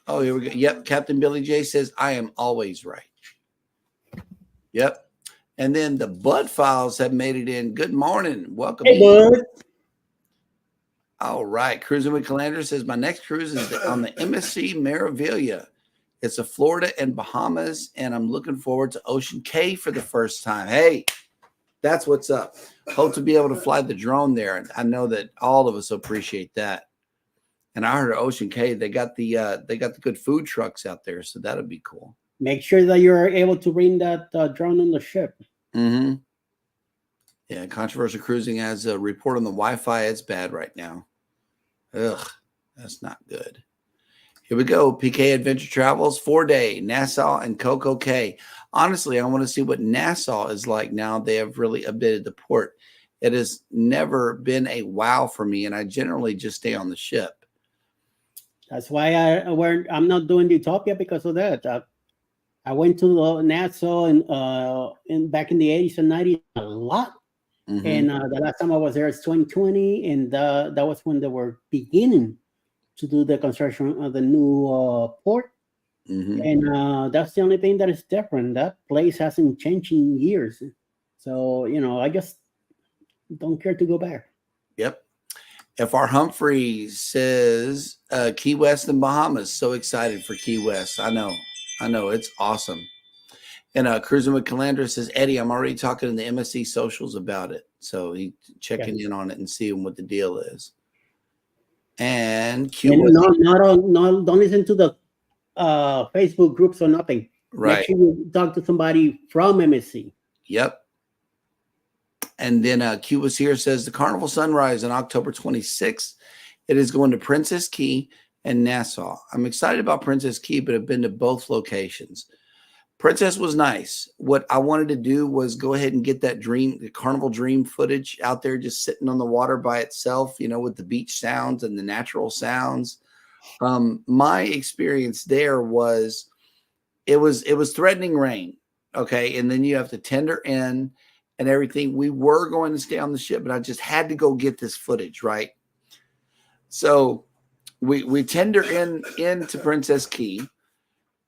Oh, here we go. Yep. Captain Billy J says, I am always right. Yep. And then the Bud Files have made it in. Good morning. Welcome. Hey, Bud. All right. Cruising with Calandra says, my next cruise is on the MSC Meraviglia. It's a Florida and Bahamas, and I'm looking forward to Ocean Cay for the first time. Hey, that's what's up. Hope to be able to fly the drone there. And I know that all of us appreciate that. And I heard at Ocean Cay, they got the good food trucks out there. So that'll be cool. Make sure that you're able to bring that drone on the ship. Mm-hmm. Yeah. Controversial Cruising has a report on the Wi-Fi. It's bad right now. Ugh, that's not good. Here we go. PK Adventure Travels, 4-day, Nassau and Coco Cay. Honestly, I want to see what Nassau is like now they have really updated the port. It has never been a wow for me, and I generally just stay on the ship. That's why I'm not doing the Utopia because of that. I went to Nassau and back in the 80s and 90s a lot. Mm-hmm. And the last time I was there is 2020, and that was when they were beginning to do the construction of the new port. Mm-hmm. And that's the only thing that is different. That place hasn't changed in years. So, I just don't care to go back. Yep. FR Humphrey says Key West and Bahamas. So excited for Key West. I know. It's awesome. And Cruising with Calandra says, Eddie, I'm already talking in the MSC socials about it. So he's checking in on it and seeing what the deal is. And don't listen to the Facebook groups or nothing. Right. Make sure you talk to somebody from MSC. Yep. And then Q was here says the Carnival Sunrise on October 26th. It is going to Princess Key and Nassau. I'm excited about Princess Key, but I've been to both locations. Princess was nice. What I wanted to do was go ahead and get that the Carnival Dream footage out there, just sitting on the water by itself, with the beach sounds and the natural sounds. My experience there was, it was threatening rain. Okay. And then you have to tender in, and everything. We were going to stay on the ship, but I just had to go get this footage, right? So we tender into Princess Key.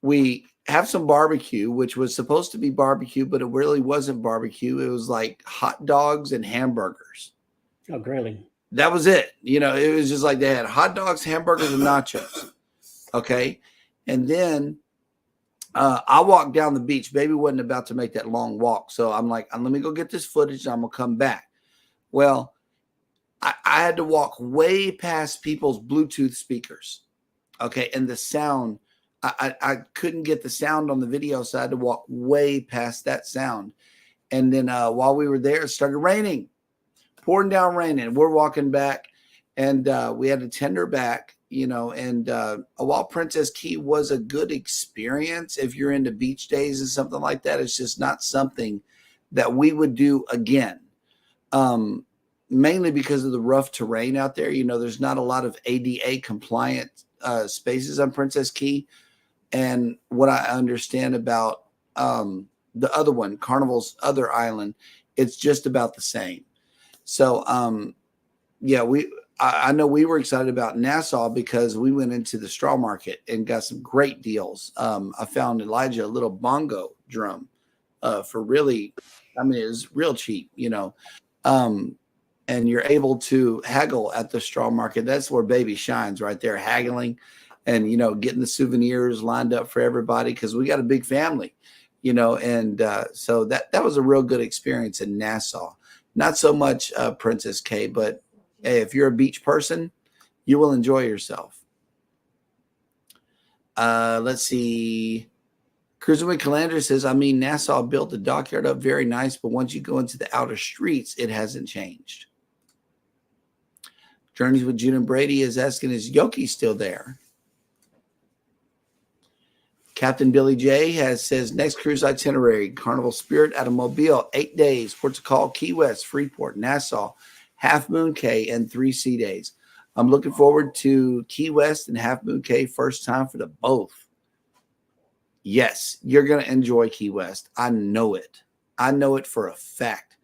We have some barbecue, which was supposed to be barbecue, but it really wasn't barbecue. It was like hot dogs and hamburgers. Oh, grilling. That was it. You know, it was just like they had hot dogs, hamburgers, and nachos. Okay. And then I walked down the beach. Baby wasn't about to make that long walk. So I'm like, let me go get this footage and I'm going to come back. Well, I had to walk way past people's Bluetooth speakers. Okay. And the sound, I couldn't get the sound on the video. So I had to walk way past that sound. And then while we were there, it started raining. Pouring down rain, and we're walking back, and we had to tender back, you know. And while Princess Key was a good experience, if you're into beach days and something like that, it's just not something that we would do again. Mainly because of the rough terrain out there. You know, there's not a lot of ADA compliant spaces on Princess Key, and what I understand about the other one, Carnival's other island, it's just about the same. So, yeah, I know we were excited about Nassau because we went into the straw market and got some great deals. I found Elijah a little bongo drum for really, I mean, it was real cheap, you know. And you're able to haggle at the straw market. That's where baby shines right there, haggling and, you know, getting the souvenirs lined up for everybody because we got a big family, you know. And so that was a real good experience in Nassau. Not so much Princess K, but hey, if you're a beach person, you will enjoy yourself. Let's see. Cruising with Calandra says, I mean, Nassau built the dockyard up very nice, but once you go into the outer streets, it hasn't changed. Journeys with June and Brady is asking, is Yoki still there? Captain Billy J says next cruise itinerary, Carnival Spirit out of Mobile, 8 days, Port to Call, Key West, Freeport, Nassau, Half Moon Cay, and 3 sea days. I'm looking forward to Key West and Half Moon Cay first time for the both. Yes, you're going to enjoy Key West. I know it. I know it for a fact.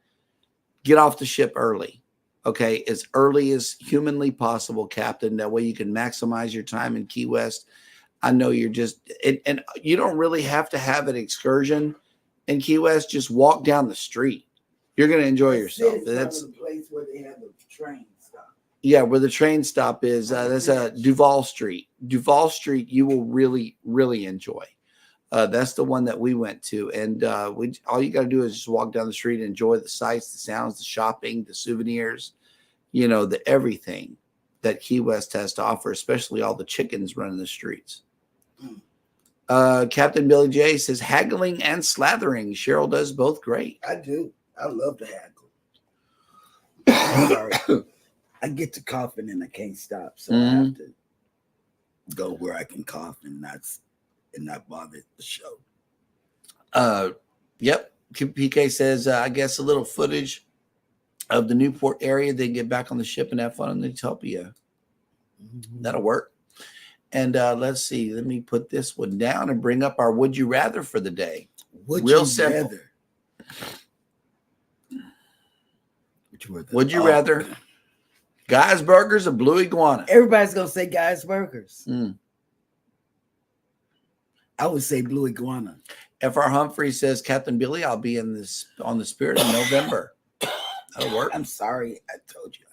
Get off the ship early, okay? As early as humanly possible, Captain. That way you can maximize your time in Key West. I know you're just, and you don't really have to have an excursion in Key West. Just walk down the street. You're going to enjoy yourself. That's the place where they have the train stop. Yeah, where the train stop is. That's Duval Street. Duval Street, you will really, really enjoy. That's the one that we went to. And all you got to do is just walk down the street and enjoy the sights, the sounds, the shopping, the souvenirs, you know, the everything that Key West has to offer, especially all the chickens running the streets. Captain Billy J says haggling and slathering. Cheryl does both great. I do. I love to haggle. Sorry. I get to coughing and I can't stop. So I have to go where I can cough and not bother the show. Yep. PK says, I guess a little footage of the Newport area. They get back on the ship and have fun in Utopia. That'll work. And let's see. Let me put this one down and bring up our Would You Rather for the day. Would you rather Guy's Burgers or Blue Iguana? Everybody's going to say Guy's Burgers. I would say Blue Iguana. F.R. Humphrey says, Captain Billy, I'll be on the Spirit in November. That'll work. I'm sorry. I told you.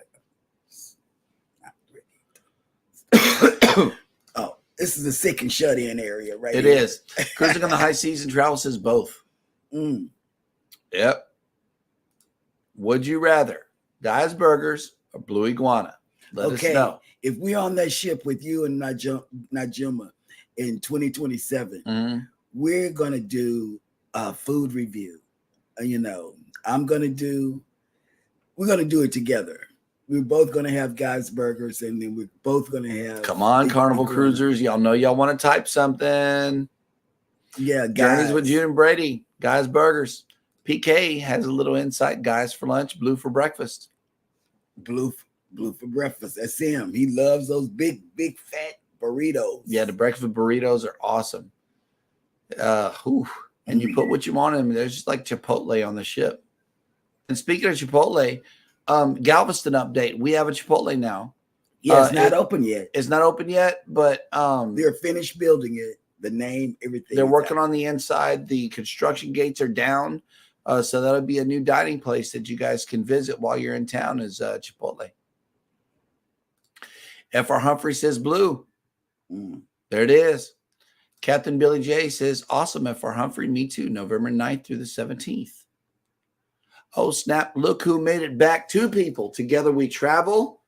Oh, this is a sick and shut in area, right? It is. Cruising on the High Seas and Travel says both. Yep. Would you rather Guy's Burgers or Blue Iguana? Let us know. If we're on that ship with you and Najima in 2027, we're going to do a food review. You know, we're going to do it together. We're both going to have Guy's Burgers, and then we're both going to have. Come on, Carnival Cruisers. Y'all know y'all want to type something. Yeah, Journeys with June and Brady. Guy's Burgers. PK has a little insight. Guys for lunch, blue for breakfast. Blue for breakfast. That's him. He loves those big fat burritos. Yeah, the breakfast burritos are awesome. And you put what you want in them. There's just like Chipotle on the ship. And speaking of Chipotle, Galveston update. We have a Chipotle now. Yeah, it's not open yet. It's not open yet, but they're finished building it. The name, everything. They're working on the inside. The construction gates are down. So that'll be a new dining place that you guys can visit while you're in town is Chipotle. F.R. Humphrey says blue. There it is. Captain Billy J says, awesome, F.R. Humphrey. Me too. November 9th through the 17th. Oh, snap. Look who made it back. 2 people. Together we travel.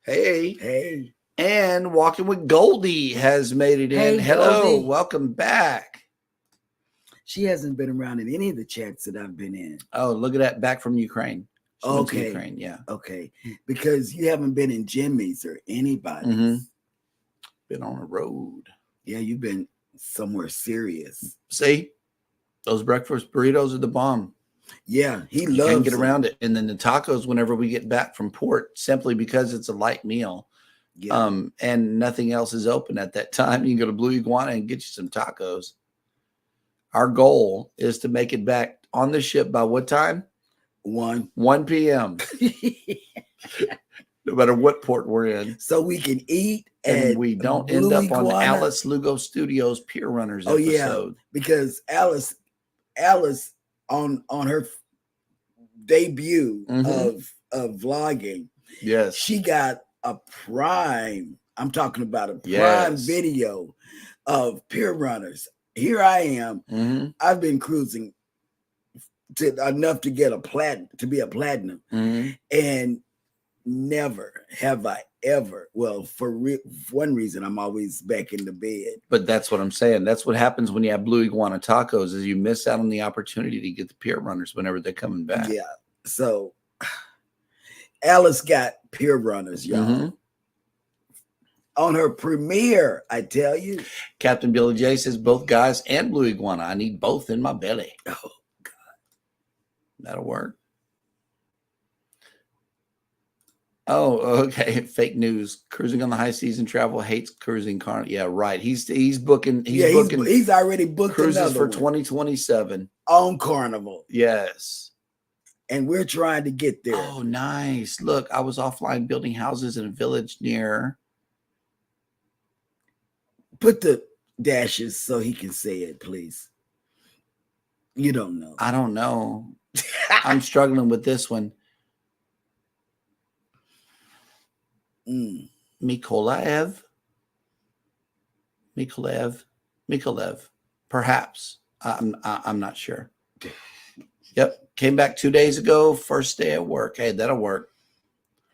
Hey. And Walking with Goldie has made it in. Hello. Goldie. Welcome back. She hasn't been around in any of the chats that I've been in. Oh, look at that. Back from Ukraine. She went to Ukraine, yeah. Okay. Because you haven't been in Jimmy's or anybody's. Mm-hmm. Been on the road. Yeah, you've been somewhere serious. See? Those breakfast burritos are the bomb. Yeah, he loves Can't get around it. And then the tacos whenever we get back from port, simply because it's a light meal. Yeah. And nothing else is open at that time. You can go to Blue Iguana and get you some tacos. Our goal is to make it back on the ship by what time? 1 p.m. No matter what port we're in. So we can eat and we don't end up on Alice Lugo Studios Pier Runners episode. Yeah, because Alice on her debut of vlogging, yes, she got a prime. I'm talking about a prime video of Pier Runners. Here I am. I've been cruising enough to get to be a platinum, and never have I ever. Well, for one reason, I'm always back in the bed. But that's what I'm saying. That's what happens when you have Blue Iguana tacos, is you miss out on the opportunity to get the Pier Runners whenever they're coming back. Yeah. So Alice got Pier Runners, y'all. On her premiere, I tell you. Captain Billy J says both guys and Blue Iguana. I need both in my belly. Oh, God. That'll work. Oh, okay. Fake news. Cruising on the high seas and travel hates cruising. Yeah, right. He's booking. He's already booked cruises for 2027 on Carnival. Yes. And we're trying to get there. Oh, nice. Look, I was offline building houses in a village near. Put the dashes so he can say it, please. You don't know. I don't know. I'm struggling with this one. Mykolaiv. Perhaps. I'm not sure. Yep. Came back 2 days ago. First day at work. Hey, that'll work.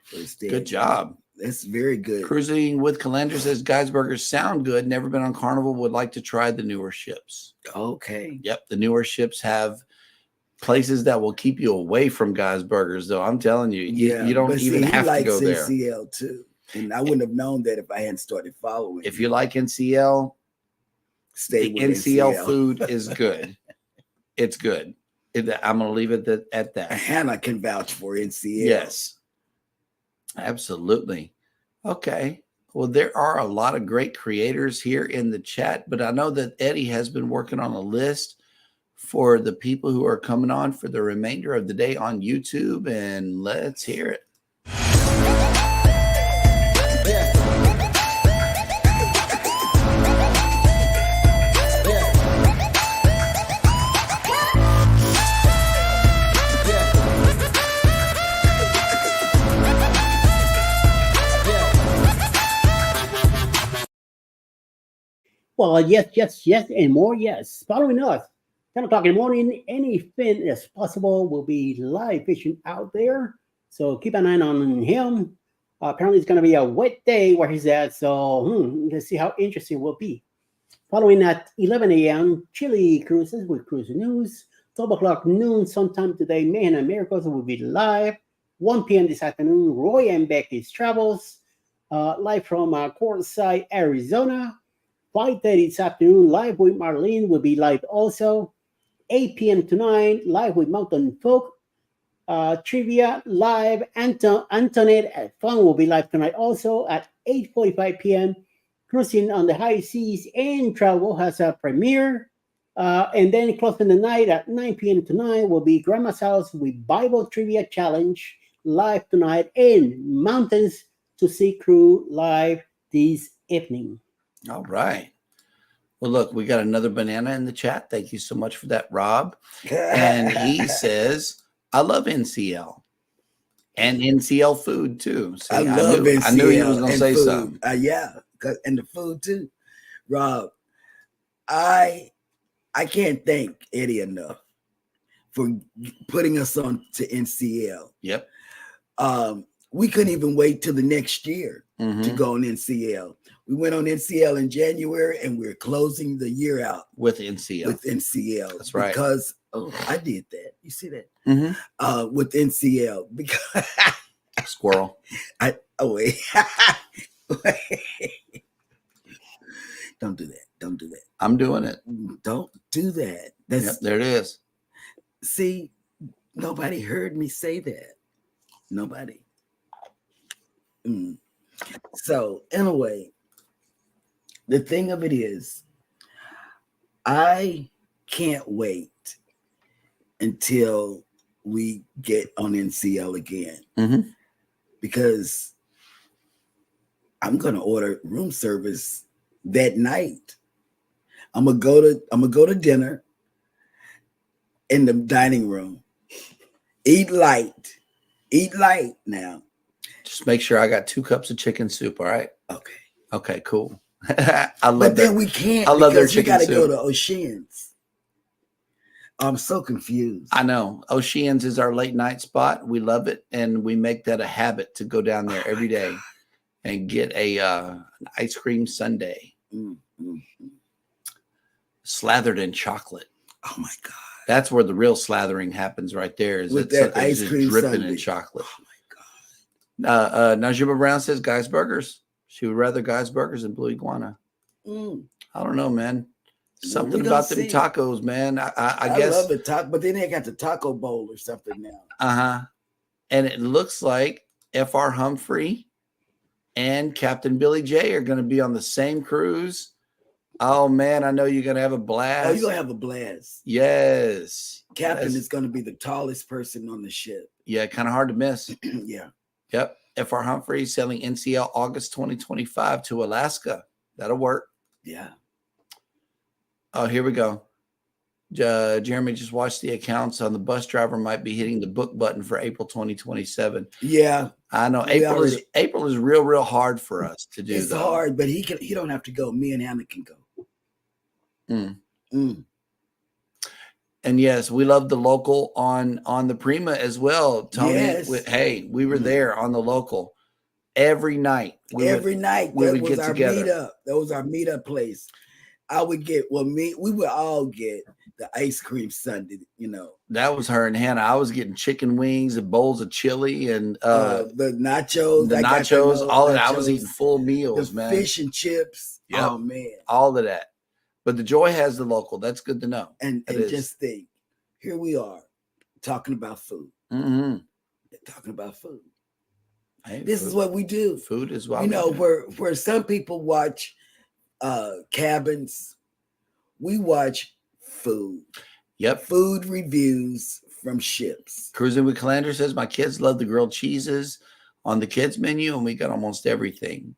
First day. Good job. That's very good. Cruising with Calendar says Guy's Burgers sound good. Never been on Carnival. Would like to try the newer ships. Okay. Yep. The newer ships have places that will keep you away from Guy's Burgers, though. I'm telling you, you don't even have to go there. NCL too. And I wouldn't have known that if I hadn't started following. If you like NCL, stay with NCL food is good. It's good. I'm going to leave it at that. Hannah can vouch for NCL. Yes, absolutely. Okay. Well, there are a lot of great creators here in the chat, but I know that Eddie has been working on a list for the people who are coming on for the remainder of the day on YouTube, and let's hear it. Well, yes, and more yes. Following us, 10 o'clock in the morning, anything as possible will be live fishing out there. So keep an eye on him. Apparently, it's going to be a wet day where he's at. So let's see how interesting it will be. Following at 11 a.m., Chile Cruises with Cruise News. 12 o'clock noon sometime today, Mayhem and Miracles will be live. 1 p.m. this afternoon, Roy and Becky's Travels. Live from Quartzsite, Arizona. 5:30 this afternoon, live with Marlene will be live also. 8 p.m. to 9, live with Mountain Folk. Trivia live. Antoinette at Fun will be live tonight also at 8:45 p.m. Cruising on the High Seas and Travel has a premiere. And then closing the night at 9 p.m. tonight will be Grandma's House with Bible Trivia Challenge live tonight, and Mountains to Sea Crew live this evening. All right. Well, look, we got another banana in the chat. Thank you so much for that, Rob. And he says, I love NCL and NCL food too. See, I love NCL. I knew he was going to say food. something. Yeah, and the food too. Rob, I can't thank Eddie enough for putting us on to NCL. Yep. We couldn't even wait till the next year to go on NCL. We went on NCL in January, and we're closing the year out with NCL. With NCL, that's right. Because I did that. You see that? With NCL because squirrel. Wait. Don't do that. Don't do that. I'm doing it. Don't do that. Yep, there it is. See, nobody heard me say that. Nobody. So anyway, the thing of it is, I can't wait until we get on NCL again, because I'm gonna order room service that night. I'm gonna go to dinner in the dining room. Eat light now. Just make sure I got 2 cups of chicken soup. All right. Okay. Okay. Cool. I love. But then we can't. I love their because we chicken got to soup. go to Oceans. I'm so confused. I know. Oceans is our late night spot. We love it, and we make that a habit to go down there every day and get an ice cream sundae slathered in chocolate. Oh my God. That's where the real slathering happens right there. Is with that that ice cream dripping sundae in chocolate. Oh my God. Najima Brown says Guy's Burgers. She would rather Guy's Burgers than Blue Iguana. I don't know, man. Something about them tacos, man. I guess. I love the taco, but then they got the taco bowl or something now. And it looks like F.R. Humphrey and Captain Billy J are going to be on the same cruise. Oh man, I know you're going to have a blast. Oh, you're going to have a blast. Yes. Captain is going to be the tallest person on the ship. Yeah, kind of hard to miss. Yeah. Yep. F.R. Humphrey selling NCL August 2025 to Alaska. That'll work. Yeah. Oh, here we go. Jeremy just watched the accounts on the bus driver might be hitting the book button for April 2027. Yeah. I know. April is real hard for us to do. It's hard, but he don't have to go. Me and Hannah can go. And yes, we love the local on the Prima as well. Tony, yes. We were there on the local every night. Every night. We would get together. Meetup. That was our meetup place. I would get, we would all get the ice cream sundae, you know. That was her and Hannah. I was getting chicken wings and bowls of chili and the nachos. All of that. I was eating full meals, man. Fish and chips. Yep. Oh, man. All of that. But the Joy has the local. That's good to know. And just think, here we are talking about food. Talking about food. Hey, this is what we do. Food is what we do. Where some people watch cabins, we watch food. Yep. Food reviews from ships. Cruising with Calandra says my kids love the grilled cheeses on the kids menu, and we got almost everything.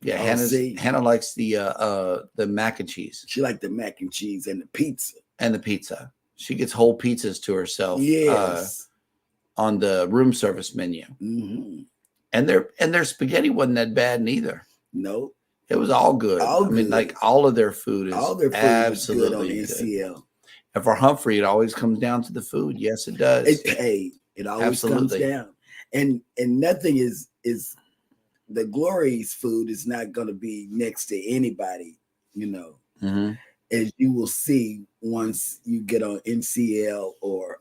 Yeah, Hannah likes the mac and cheese. She likes the mac and cheese and the pizza. And the pizza. She gets whole pizzas to herself. Yes. On the room service menu. And their spaghetti wasn't that bad neither. No. It was all good. I mean, like all of their food is absolutely good on NCL. And for Humphrey, it always comes down to the food. Yes, it does. It always comes down. And nothing is the Glory's food is not going to be next to anybody, you know, as you will see once you get on NCL or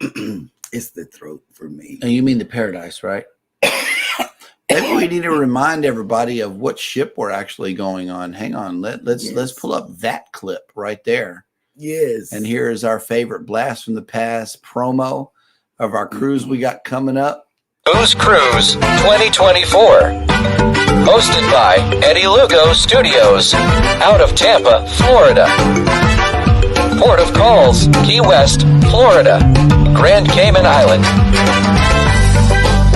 it's the throat for me. And you mean the Paradise, right? Maybe we need to remind everybody of what ship we're actually going on. Hang on, let's pull up that clip right there. Yes. And here is our favorite blast from the past promo of our cruise we got coming up. Booze Cruise 2024. Hosted by Eddie Lugo Studios, out of Tampa, Florida. Port of Calls, Key West, Florida. Grand Cayman Island.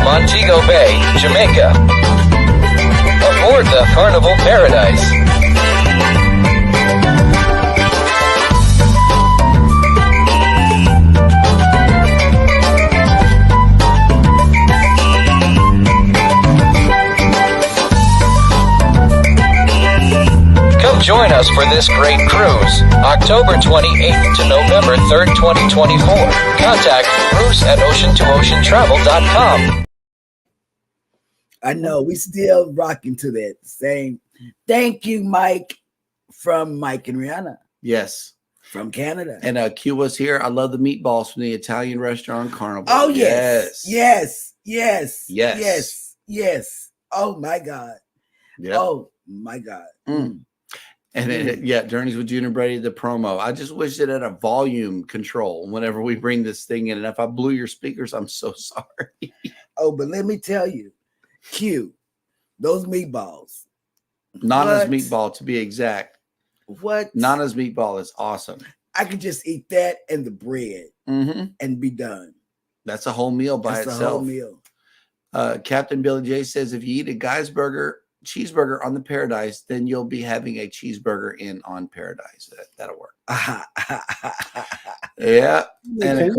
Montego Bay, Jamaica. Aboard the Carnival Paradise. Come join us for this great cruise, October 28th to November 3rd, 2024. Contact cruise@ocean2oceantravel.com. I know we still rocking to that same. Thank you, Mike, from Mike and Rihanna. Yes. From Canada. And Q was here. I love the meatballs from the Italian restaurant Carnival. Oh, yes. Yes. Yes. Yes. Yes. Yes. Oh, my God. Yep. Oh, my God. Mm. And then, Journeys with Junior Brady, the promo. I just wish it had a volume control whenever we bring this thing in. And if I blew your speakers, I'm so sorry. Oh, but let me tell you, Q, those meatballs. Nana's meatball, to be exact. What? Nana's meatball is awesome. I could just eat that and the bread and be done. That's a whole meal by itself. That's a whole meal. Captain Billy J says, if you eat a guy's cheeseburger on the Paradise, then you'll be having a cheeseburger on Paradise. That'll work. Yeah. And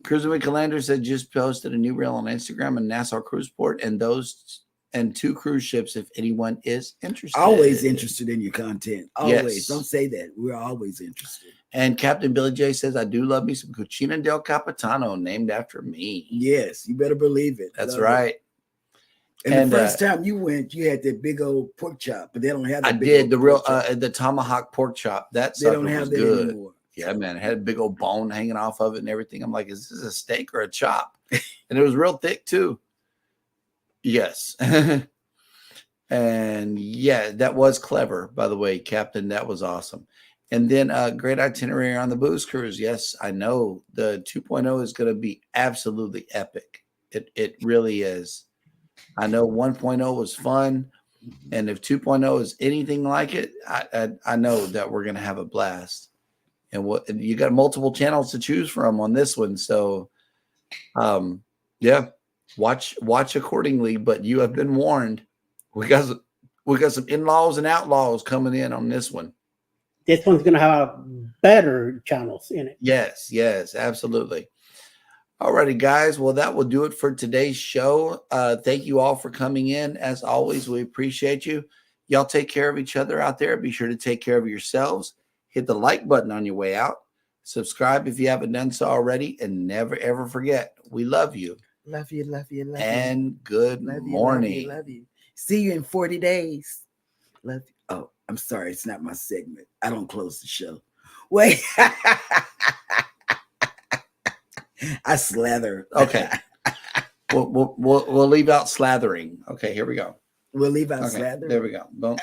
Cruising with Calander said, just posted a new reel on Instagram and Nassau Cruise Port and 2 cruise ships if anyone is interested. Always interested in your content. Always. Yes. Don't say that. We're always interested. And Captain Billy J says, I do love me some Cucina del Capitano named after me. Yes, you better believe it. That's right. And the first time you went, you had that big old pork chop, but they don't have that. I did the real the tomahawk pork chop. That they don't have that good anymore. Yeah, man, it had a big old bone hanging off of it and everything. I'm like, is this a steak or a chop? And it was real thick too. Yes. And yeah, that was clever, by the way, Captain. That was awesome. And then great itinerary on the booze cruise. Yes, I know the 2.0 is going to be absolutely epic. It really is. I know 1.0 was fun. And if 2.0 is anything like it, I know that we're going to have a blast. And what you got multiple channels to choose from on this one. So yeah, watch accordingly, but you have been warned. We got some in-laws and outlaws coming in on this one. This one's going to have better channels in it. Yes, absolutely. Alrighty, guys. Well, that will do it for today's show. Thank you all for coming in. As always, we appreciate you. Y'all take care of each other out there. Be sure to take care of yourselves. Hit the like button on your way out. Subscribe if you haven't done so already. And never, ever forget, we love you. Love you, love you, love you. And good morning. Love you. See you in 40 days. Love you. Oh, I'm sorry. It's not my segment. I don't close the show. Wait. I slather. Okay. We'll leave out slathering. Okay, here we go. We'll leave out slathering. There we go. Don't.